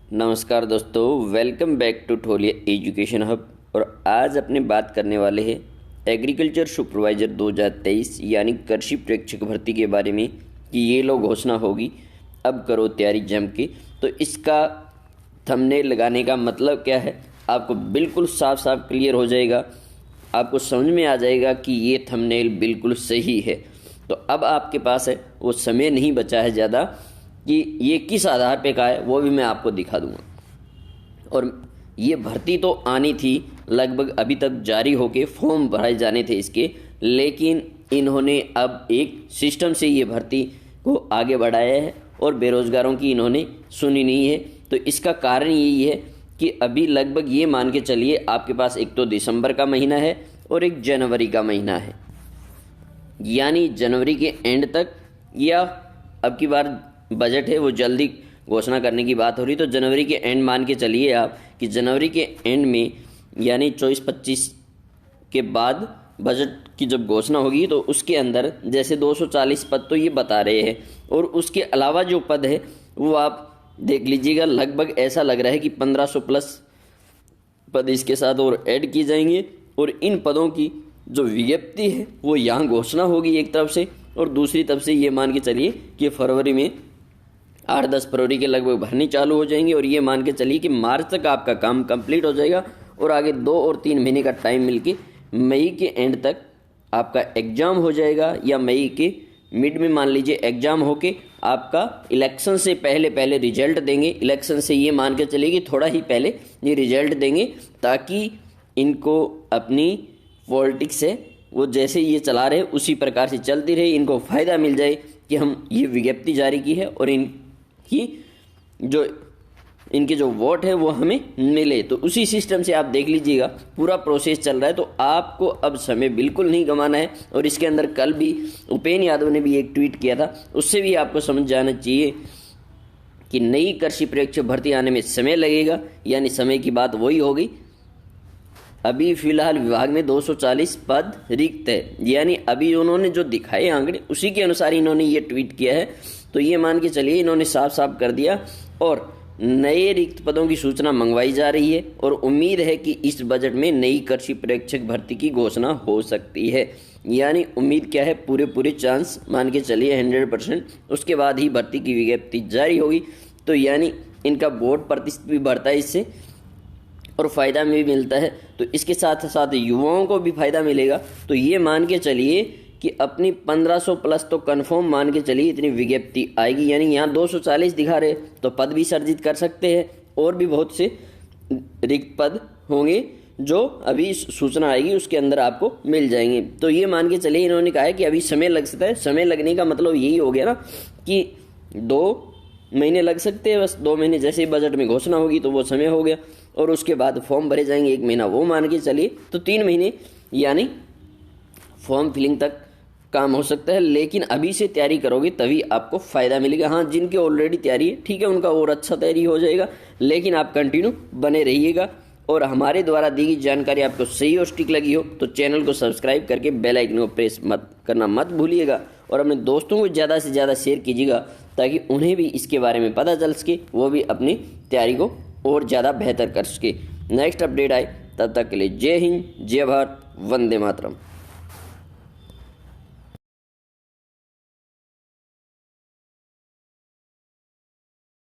नमस्कार दोस्तों, welcome back to Tholiya education hub. और आज अपने बात करने वाले हैं एग्रीकल्चर सुपरवाइज़र 2023 यानी कृषि प्रेक्षक भर्ती के बारे में कि ये लोग घोषणा होगी, अब करो तैयारी जम के। तो इसका थंबनेल लगाने का मतलब क्या है आपको बिल्कुल साफ साफ क्लियर हो जाएगा, आपको समझ में आ जाएगा कि ये थंबनेल बिल्कुल सही है। तो अब आपके पास है वो समय नहीं बचा है ज़्यादा कि ये किस आधार पे का है, वो भी मैं आपको दिखा दूंगा। और ये भर्ती तो आनी थी, लगभग अभी तक जारी होके फॉर्म भराए जाने थे इसके, लेकिन इन्होंने अब एक सिस्टम से ये भर्ती को आगे बढ़ाया है और बेरोज़गारों की इन्होंने सुनी नहीं है। तो इसका कारण यही है कि अभी लगभग ये मान के चलिए आपके पास एक तो दिसंबर का महीना है और एक जनवरी का महीना है, यानी जनवरी के एंड तक, या अब की बार बजट है वो जल्दी घोषणा करने की बात हो रही, तो जनवरी के एंड मान के चलिए आप कि जनवरी के एंड में यानी 24-25 के बाद बजट की जब घोषणा होगी तो उसके अंदर जैसे 240 पद तो ये बता रहे हैं, और उसके अलावा जो पद है वो आप देख लीजिएगा, लगभग ऐसा लग रहा है कि 1500 प्लस पद इसके साथ और ऐड किए जाएंगे। और इन पदों की जो विज्ञप्ति है वो यहाँ घोषणा होगी एक तरफ से, और दूसरी तरफ से ये मान के चलिए कि फरवरी में 8-10 फरवरी के लगभग भरनी चालू हो जाएंगी, और ये मान के चलिए कि मार्च तक आपका काम कंप्लीट हो जाएगा, और आगे 2 और 3 महीने का टाइम मिलके मई के एंड तक आपका एग्ज़ाम हो जाएगा, या मई के मिड में मान लीजिए एग्ज़ाम होके आपका इलेक्शन से पहले रिजल्ट देंगे। इलेक्शन से ये मान के चलिए कि थोड़ा ही पहले ये रिजल्ट देंगे, ताकि इनको अपनी पॉलिटिक्स है वो जैसे ये चला रहे उसी प्रकार से चलती रहे, इनको फ़ायदा मिल जाए कि हम ये विज्ञप्ति जारी की है और इनके जो वोट है वो हमें मिले। तो उसी सिस्टम से आप देख लीजिएगा पूरा प्रोसेस चल रहा है। तो आपको अब समय बिल्कुल नहीं गंवाना है। और इसके अंदर कल भी उपेंद्र यादव ने भी एक ट्वीट किया था, उससे भी आपको समझ जाना चाहिए कि नई कृषि प्रेक्षक भर्ती आने में समय लगेगा, यानी समय की बात वही होगी। अभी फिलहाल विभाग में 240 पद रिक्त है, यानी अभी उन्होंने जो दिखाए आंकड़े उसी के अनुसार इन्होंने ये ट्वीट किया है। तो ये मान के चलिए इन्होंने साफ साफ कर दिया, और नए रिक्त पदों की सूचना मंगवाई जा रही है, और उम्मीद है कि इस बजट में नई कृषि प्रेक्षक भर्ती की घोषणा हो सकती है। यानी उम्मीद क्या है, पूरे चांस मान के चलिए 100%, उसके बाद ही भर्ती की विज्ञप्ति जारी होगी। तो यानी इनका वोट प्रतिशत भी बढ़ता है इससे, और फ़ायदा भी मिलता है। तो इसके साथ साथ युवाओं को भी फ़ायदा मिलेगा। तो ये मान के चलिए कि अपनी 1500 प्लस तो कंफर्म मान के चलिए इतनी विज्ञप्ति आएगी, यानी यहाँ 240 दिखा रहे तो पद भी सर्जित कर सकते हैं, और भी बहुत से रिक्त पद होंगे जो अभी सूचना आएगी उसके अंदर आपको मिल जाएंगे। तो ये मान के चलिए इन्होंने कहा है कि अभी समय लग सकता है। समय लगने का मतलब यही हो गया ना कि 2 महीने लग सकते हैं, बस 2 महीने जैसे ही बजट में घोषणा होगी तो वो समय हो गया, और उसके बाद फॉर्म भरे जाएंगे 1 महीना वो मान के चलिए, तो 3 महीने यानी फॉर्म फिलिंग तक काम हो सकता है। लेकिन अभी से तैयारी करोगे तभी आपको फ़ायदा मिलेगा। हाँ, जिनकी ऑलरेडी तैयारी है ठीक है, उनका और अच्छा तैयारी हो जाएगा, लेकिन आप कंटिन्यू बने रहिएगा। और हमारे द्वारा दी गई जानकारी आपको सही और सटीक लगी हो तो चैनल को सब्सक्राइब करके बेल आइकन को प्रेस मत भूलिएगा, और अपने दोस्तों को ज़्यादा से ज़्यादा शेयर कीजिएगा, ताकि उन्हें भी इसके बारे में पता चल सके, वो भी अपनी तैयारी को और ज़्यादा बेहतर कर सके। नेक्स्ट अपडेट आए तब तक के लिए जय हिंद, जय भारत, वंदे मातरम।